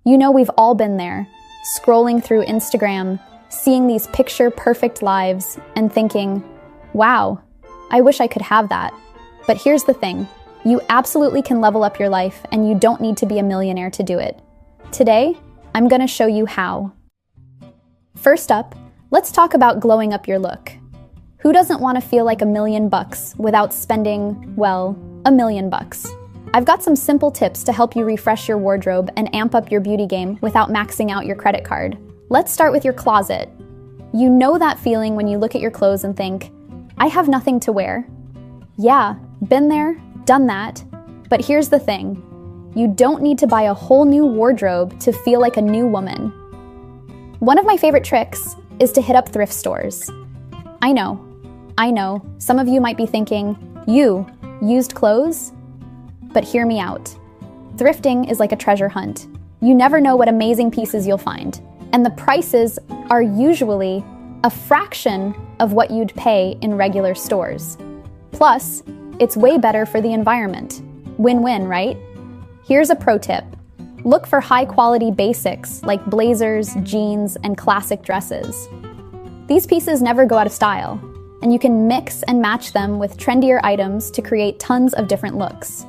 You know we've all been there, scrolling through Instagram, seeing these picture-perfect lives, and thinking, wow, I wish I could have that. But here's the thing, you absolutely can level up your life and you don't need to be a millionaire to do it. Today, I'm gonna show you how. First up, let's talk about glowing up your look. Who doesn't want to feel like $1,000,000 without spending, well, $1,000,000? I've got some simple tips to help you refresh your wardrobe and amp up your beauty game without maxing out your credit card. Let's start with your closet. You know that feeling when you look at your clothes and think, I have nothing to wear. Yeah, been there, done that. But here's the thing. You don't need to buy a whole new wardrobe to feel like a new woman. One of my favorite tricks is to hit up thrift stores. I know, some of you might be thinking, used clothes? But hear me out. Thrifting is like a treasure hunt. You never know what amazing pieces you'll find. And the prices are usually a fraction of what you'd pay in regular stores. Plus, it's way better for the environment. Win-win, right? Here's a pro tip. Look for high-quality basics like blazers, jeans, and classic dresses. These pieces never go out of style, and you can mix and match them with trendier items to create tons of different looks.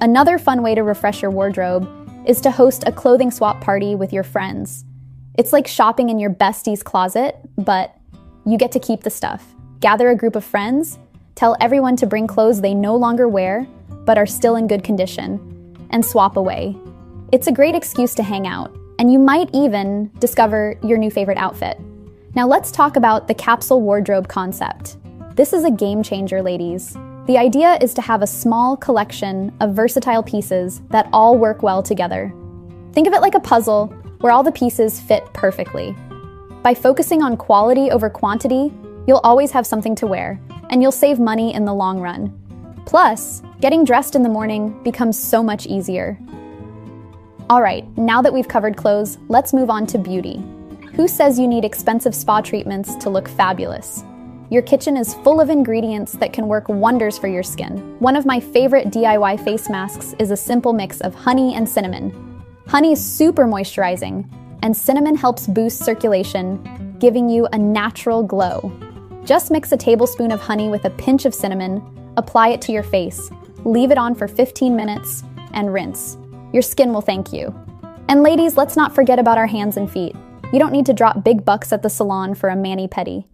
Another fun way to refresh your wardrobe is to host a clothing swap party with your friends. It's like shopping in your bestie's closet, but you get to keep the stuff. Gather a group of friends, tell everyone to bring clothes they no longer wear, but are still in good condition, and swap away. It's a great excuse to hang out, and you might even discover your new favorite outfit. Now let's talk about the capsule wardrobe concept. This is a game changer, ladies. The idea is to have a small collection of versatile pieces that all work well together. Think of it like a puzzle where all the pieces fit perfectly. By focusing on quality over quantity, you'll always have something to wear, and you'll save money in the long run. Plus, getting dressed in the morning becomes so much easier. All right, now that we've covered clothes, let's move on to beauty. Who says you need expensive spa treatments to look fabulous? Your kitchen is full of ingredients that can work wonders for your skin. One of my favorite DIY face masks is a simple mix of honey and cinnamon. Honey is super moisturizing, and cinnamon helps boost circulation, giving you a natural glow. Just mix a tablespoon of honey with a pinch of cinnamon, apply it to your face, leave it on for 15 minutes, and rinse. Your skin will thank you. And ladies, let's not forget about our hands and feet. You don't need to drop big bucks at the salon for a mani-pedi.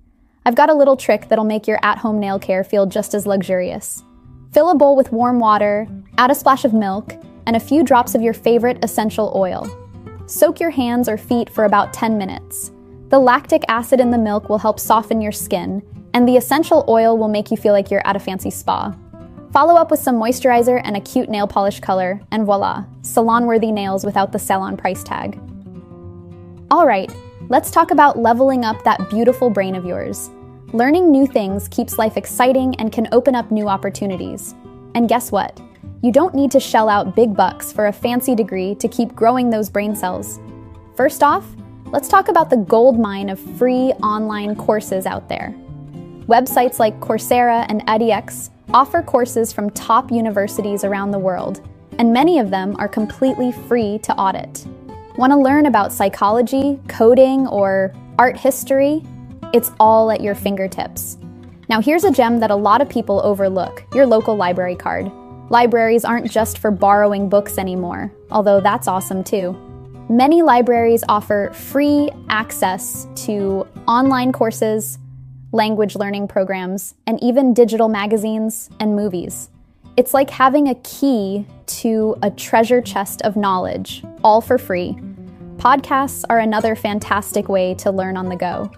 I've got a little trick that'll make your at-home nail care feel just as luxurious. Fill a bowl with warm water, add a splash of milk, and a few drops of your favorite essential oil. Soak your hands or feet for about 10 minutes. The lactic acid in the milk will help soften your skin, and the essential oil will make you feel like you're at a fancy spa. Follow up with some moisturizer and a cute nail polish color, and voila, salon-worthy nails without the sell-on price tag. All right, let's talk about leveling up that beautiful brain of yours. Learning new things keeps life exciting and can open up new opportunities. And guess what? You don't need to shell out big bucks for a fancy degree to keep growing those brain cells. First off, let's talk about the gold mine of free online courses out there. Websites like Coursera and edX offer courses from top universities around the world, and many of them are completely free to audit. Want to learn about psychology, coding, or art history? It's all at your fingertips. Now here's a gem that a lot of people overlook, your local library card. Libraries aren't just for borrowing books anymore, although that's awesome too. Many libraries offer free access to online courses, language learning programs, and even digital magazines and movies. It's like having a key to a treasure chest of knowledge, all for free. Podcasts are another fantastic way to learn on the go.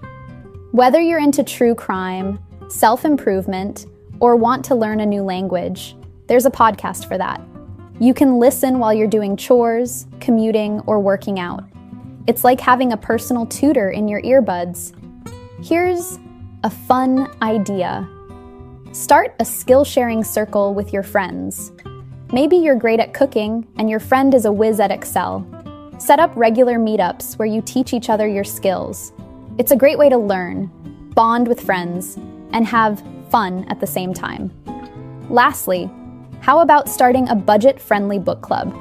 Whether you're into true crime, self-improvement, or want to learn a new language, there's a podcast for that. You can listen while you're doing chores, commuting, or working out. It's like having a personal tutor in your earbuds. Here's a fun idea. Start a skill-sharing circle with your friends. Maybe you're great at cooking and your friend is a whiz at Excel. Set up regular meetups where you teach each other your skills. It's a great way to learn, bond with friends, and have fun at the same time. Lastly, how about starting a budget-friendly book club?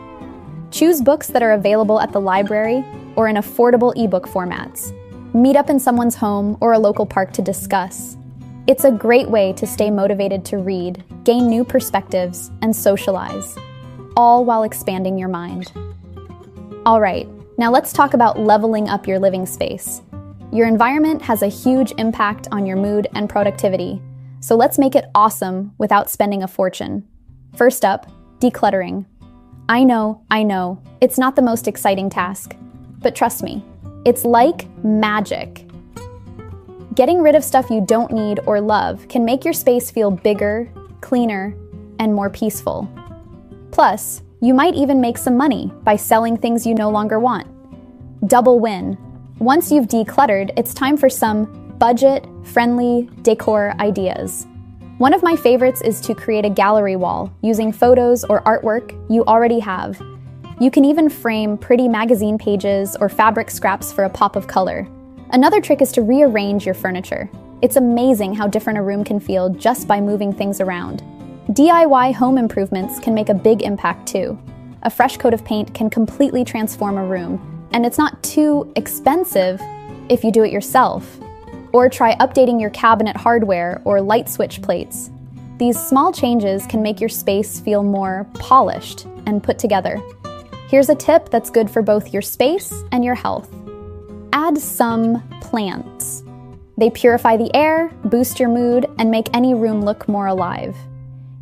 Choose books that are available at the library or in affordable ebook formats. Meet up in someone's home or a local park to discuss. It's a great way to stay motivated to read, gain new perspectives, and socialize, all while expanding your mind. All right, now let's talk about leveling up your living space. Your environment has a huge impact on your mood and productivity, so let's make it awesome without spending a fortune. First up, decluttering. I know, it's not the most exciting task, but trust me, it's like magic. Getting rid of stuff you don't need or love can make your space feel bigger, cleaner, and more peaceful. Plus, you might even make some money by selling things you no longer want. Double win. Once you've decluttered, it's time for some budget-friendly decor ideas. One of my favorites is to create a gallery wall using photos or artwork you already have. You can even frame pretty magazine pages or fabric scraps for a pop of color. Another trick is to rearrange your furniture. It's amazing how different a room can feel just by moving things around. DIY home improvements can make a big impact too. A fresh coat of paint can completely transform a room, and it's not too expensive if you do it yourself. Or try updating your cabinet hardware or light switch plates. These small changes can make your space feel more polished and put together. Here's a tip that's good for both your space and your health. Add some plants. They purify the air, boost your mood, and make any room look more alive.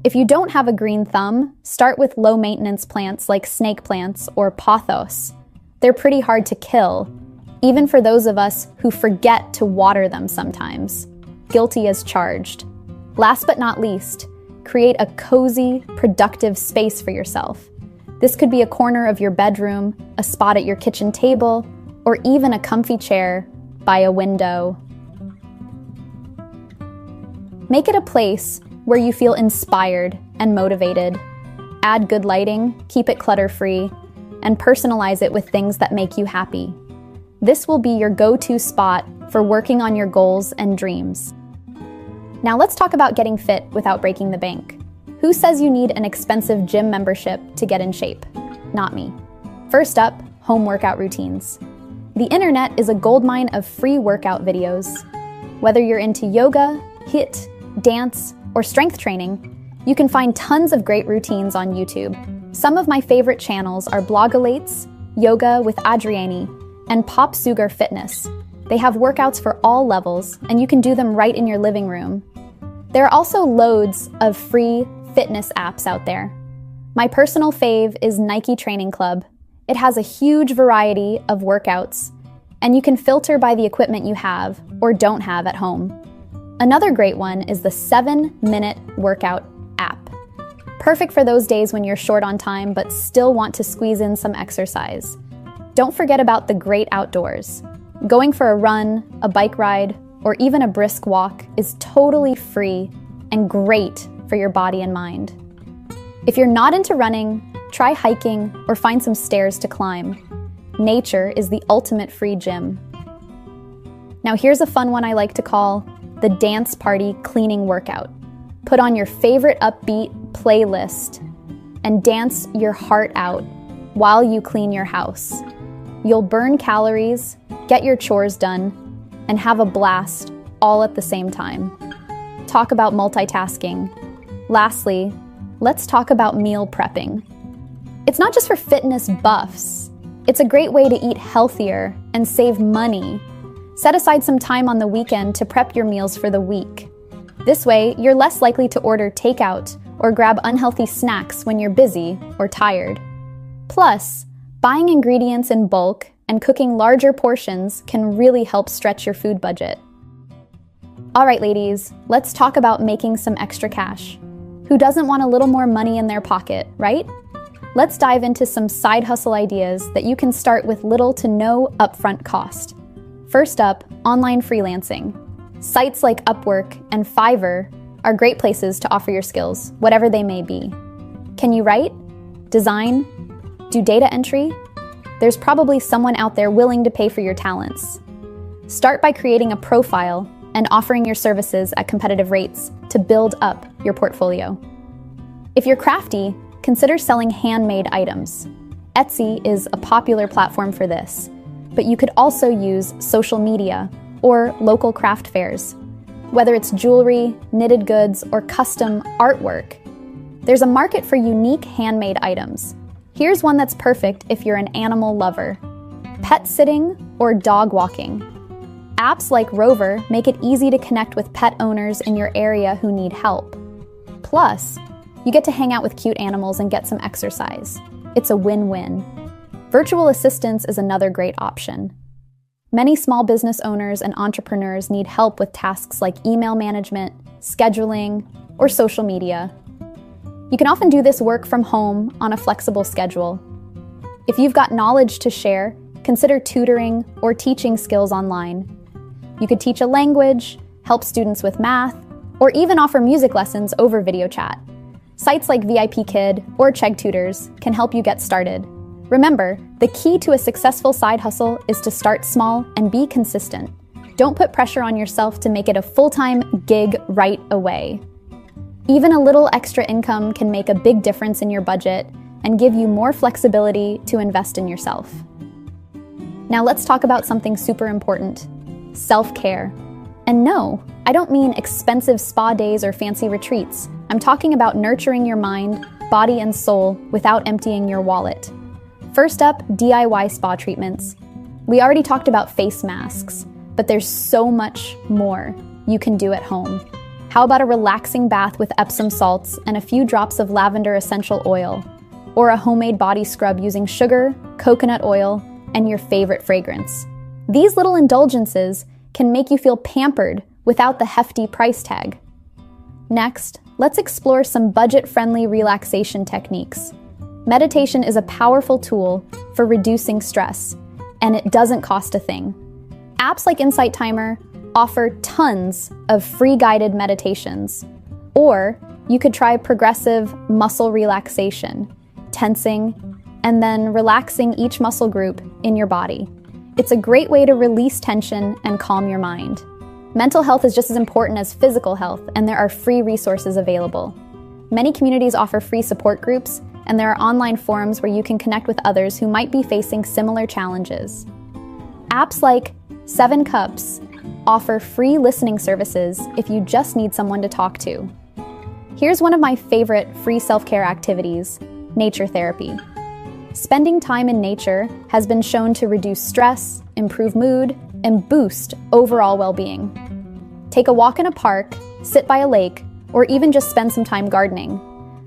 If you don't have a green thumb, start with low-maintenance plants like snake plants or pothos. They're pretty hard to kill, even for those of us who forget to water them sometimes. Guilty as charged. Last but not least, create a cozy, productive space for yourself. This could be a corner of your bedroom, a spot at your kitchen table, or even a comfy chair by a window. Make it a place where you feel inspired and motivated. Add good lighting, keep it clutter-free, and personalize it with things that make you happy. This will be your go-to spot for working on your goals and dreams. Now let's talk about getting fit without breaking the bank. Who says you need an expensive gym membership to get in shape? Not me. First up, home workout routines. The internet is a goldmine of free workout videos. Whether you're into yoga, HIIT, dance, or strength training, you can find tons of great routines on YouTube. Some of my favorite channels are Blogolates, Yoga with Adriani, and Pop Sugar Fitness. They have workouts for all levels, and you can do them right in your living room. There are also loads of free fitness apps out there. My personal fave is Nike Training Club. It has a huge variety of workouts, and you can filter by the equipment you have or don't have at home. Another great one is the 7-Minute Workout app. Perfect for those days when you're short on time but still want to squeeze in some exercise. Don't forget about the great outdoors. Going for a run, a bike ride, or even a brisk walk is totally free and great for your body and mind. If you're not into running, try hiking or find some stairs to climb. Nature is the ultimate free gym. Now here's a fun one I like to call the dance party cleaning workout. Put on your favorite upbeat playlist and dance your heart out while you clean your house. You'll burn calories, get your chores done, and have a blast all at the same time. Talk about multitasking. Lastly, let's talk about meal prepping. It's not just for fitness buffs. It's a great way to eat healthier and save money. Set aside some time on the weekend to prep your meals for the week. This way, you're less likely to order takeout or grab unhealthy snacks when you're busy or tired. Plus, buying ingredients in bulk and cooking larger portions can really help stretch your food budget. All right, ladies, let's talk about making some extra cash. Who doesn't want a little more money in their pocket, right? Let's dive into some side hustle ideas that you can start with little to no upfront cost. First up, online freelancing. Sites like Upwork and Fiverr are great places to offer your skills, whatever they may be. Can you write, design, do data entry? There's probably someone out there willing to pay for your talents. Start by creating a profile and offering your services at competitive rates to build up your portfolio. If you're crafty, consider selling handmade items. Etsy is a popular platform for this, but you could also use social media or local craft fairs. Whether it's jewelry, knitted goods, or custom artwork, there's a market for unique handmade items. Here's one that's perfect if you're an animal lover: pet sitting or dog walking. Apps like Rover make it easy to connect with pet owners in your area who need help. Plus, you get to hang out with cute animals and get some exercise. It's a win-win. Virtual assistants is another great option. Many small business owners and entrepreneurs need help with tasks like email management, scheduling, or social media. You can often do this work from home on a flexible schedule. If you've got knowledge to share, consider tutoring or teaching skills online. You could teach a language, help students with math, or even offer music lessons over video chat. Sites like VIP Kid or Chegg Tutors can help you get started. Remember, the key to a successful side hustle is to start small and be consistent. Don't put pressure on yourself to make it a full-time gig right away. Even a little extra income can make a big difference in your budget and give you more flexibility to invest in yourself. Now let's talk about something super important: self-care. And no, I don't mean expensive spa days or fancy retreats. I'm talking about nurturing your mind, body, and soul without emptying your wallet. First up, DIY spa treatments. We already talked about face masks, but there's so much more you can do at home. How about a relaxing bath with Epsom salts and a few drops of lavender essential oil? Or a homemade body scrub using sugar, coconut oil, and your favorite fragrance? These little indulgences can make you feel pampered without the hefty price tag. Next, let's explore some budget-friendly relaxation techniques. Meditation is a powerful tool for reducing stress, and it doesn't cost a thing. Apps like Insight Timer offer tons of free guided meditations. Or you could try progressive muscle relaxation, tensing, and then relaxing each muscle group in your body. It's a great way to release tension and calm your mind. Mental health is just as important as physical health, and there are free resources available. Many communities offer free support groups, and there are online forums where you can connect with others who might be facing similar challenges. Apps like 7 Cups offer free listening services if you just need someone to talk to. Here's one of my favorite free self-care activities: nature therapy. Spending time in nature has been shown to reduce stress, improve mood, and boost overall well-being. Take a walk in a park, sit by a lake, or even just spend some time gardening.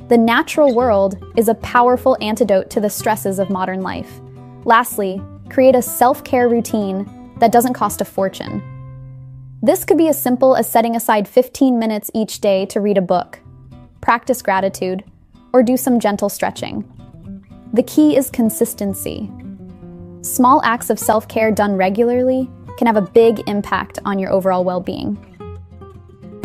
The natural world is a powerful antidote to the stresses of modern life. Lastly, create a self-care routine that doesn't cost a fortune. This could be as simple as setting aside 15 minutes each day to read a book, practice gratitude, or do some gentle stretching. The key is consistency. Small acts of self-care done regularly can have a big impact on your overall well-being.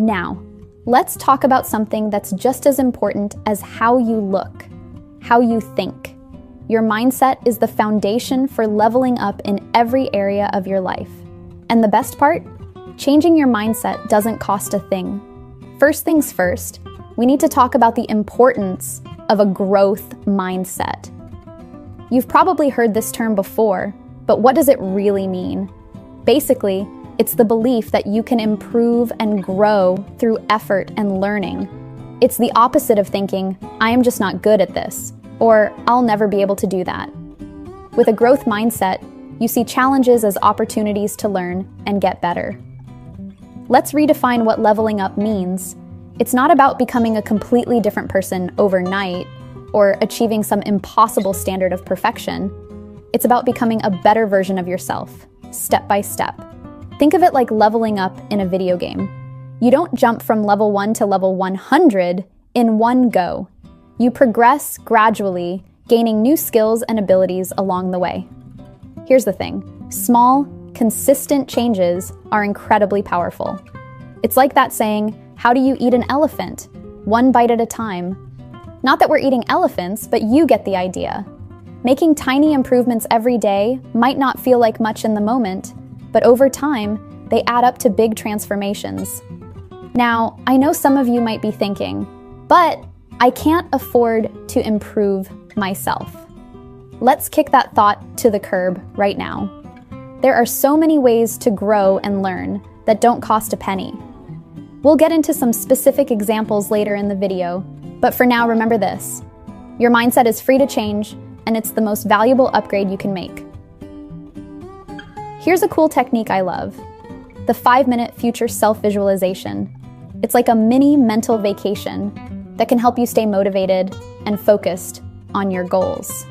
Now, let's talk about something that's just as important as how you look, how you think. Your mindset is the foundation for leveling up in every area of your life. And the best part? Changing your mindset doesn't cost a thing. First things first, we need to talk about the importance of a growth mindset. You've probably heard this term before, but what does it really mean? Basically, it's the belief that you can improve and grow through effort and learning. It's the opposite of thinking, I am just not good at this, or I'll never be able to do that. With a growth mindset, you see challenges as opportunities to learn and get better. Let's redefine what leveling up means. It's not about becoming a completely different person overnight or achieving some impossible standard of perfection. It's about becoming a better version of yourself, step by step. Think of it like leveling up in a video game. You don't jump from level 1 to level 100 in one go. You progress gradually, gaining new skills and abilities along the way. Here's the thing: small, consistent changes are incredibly powerful. It's like that saying, how do you eat an elephant? One bite at a time. Not that we're eating elephants, but you get the idea. Making tiny improvements every day might not feel like much in the moment, but over time, they add up to big transformations. Now, I know some of you might be thinking, but I can't afford to improve myself. let's kick that thought to the curb right now. There are so many ways to grow and learn that don't cost a penny. We'll get into some specific examples later in the video, but for now, remember this. Your mindset is free to change, and it's the most valuable upgrade you can make. Here's a cool technique I love. The 5-minute future self-visualization. It's like a mini mental vacation that can help you stay motivated and focused on your goals.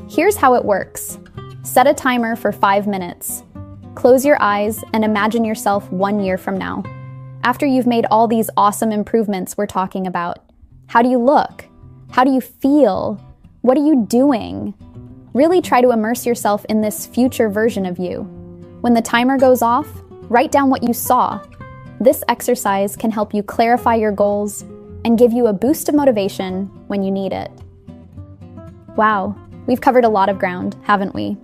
Here's how it works. Set a timer for 5 minutes. Close your eyes and imagine yourself 1 year from now, after you've made all these awesome improvements we're talking about. How do you look? How do you feel? What are you doing? Really try to immerse yourself in this future version of you. When the timer goes off, write down what you saw. This exercise can help you clarify your goals and give you a boost of motivation when you need it. Wow, we've covered a lot of ground, haven't we?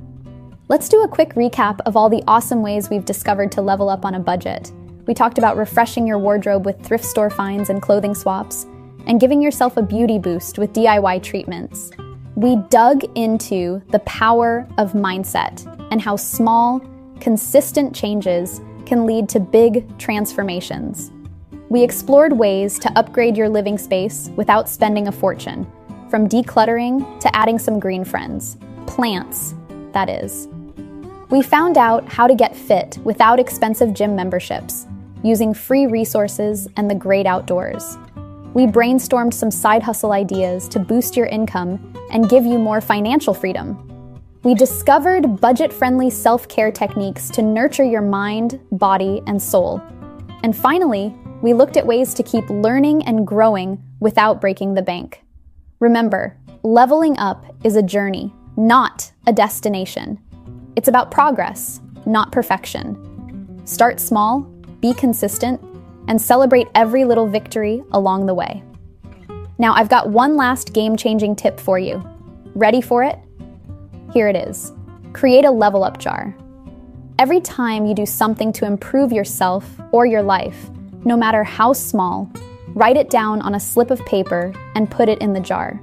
Let's do a quick recap of all the awesome ways we've discovered to level up on a budget. We talked about refreshing your wardrobe with thrift store finds and clothing swaps, and giving yourself a beauty boost with DIY treatments. We dug into the power of mindset and how small, consistent changes can lead to big transformations. We explored ways to upgrade your living space without spending a fortune, from decluttering to adding some green friends. Plants, that is. We found out how to get fit without expensive gym memberships, using free resources and the great outdoors. We brainstormed some side hustle ideas to boost your income and give you more financial freedom. We discovered budget-friendly self-care techniques to nurture your mind, body, and soul. And finally, we looked at ways to keep learning and growing without breaking the bank. Remember, leveling up is a journey, not a destination. It's about progress, not perfection. Start small, be consistent, and celebrate every little victory along the way. Now, I've got one last game-changing tip for you. Ready for it? Here it is. Create a level up jar. Every time you do something to improve yourself or your life, no matter how small, write it down on a slip of paper and put it in the jar.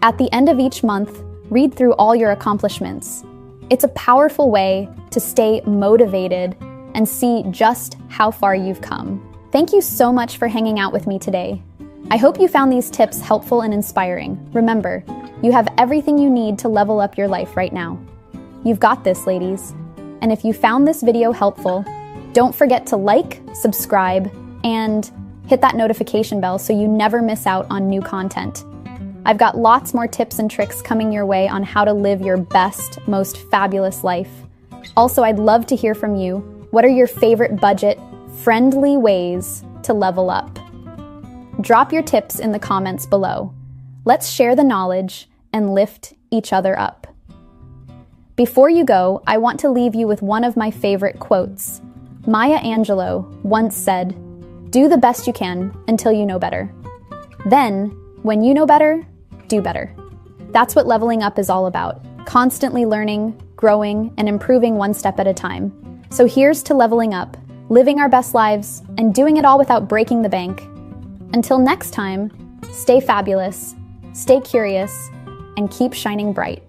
At the end of each month, read through all your accomplishments. It's a powerful way to stay motivated and see just how far you've come. Thank you so much for hanging out with me today. I hope you found these tips helpful and inspiring. Remember, you have everything you need to level up your life right now. You've got this, ladies. And if you found this video helpful, don't forget to like, subscribe, and hit that notification bell so you never miss out on new content. I've got lots more tips and tricks coming your way on how to live your best, most fabulous life. Also, I'd love to hear from you. What are your favorite budget-friendly ways to level up? Drop your tips in the comments below. Let's share the knowledge and lift each other up. Before you go, I want to leave you with one of my favorite quotes. Maya Angelou once said, "Do the best you can until you know better. Then, when you know better, do better." That's what leveling up is all about. Constantly learning, growing, and improving one step at a time. So here's to leveling up, living our best lives, and doing it all without breaking the bank. Until next time, stay fabulous, stay curious, and keep shining bright.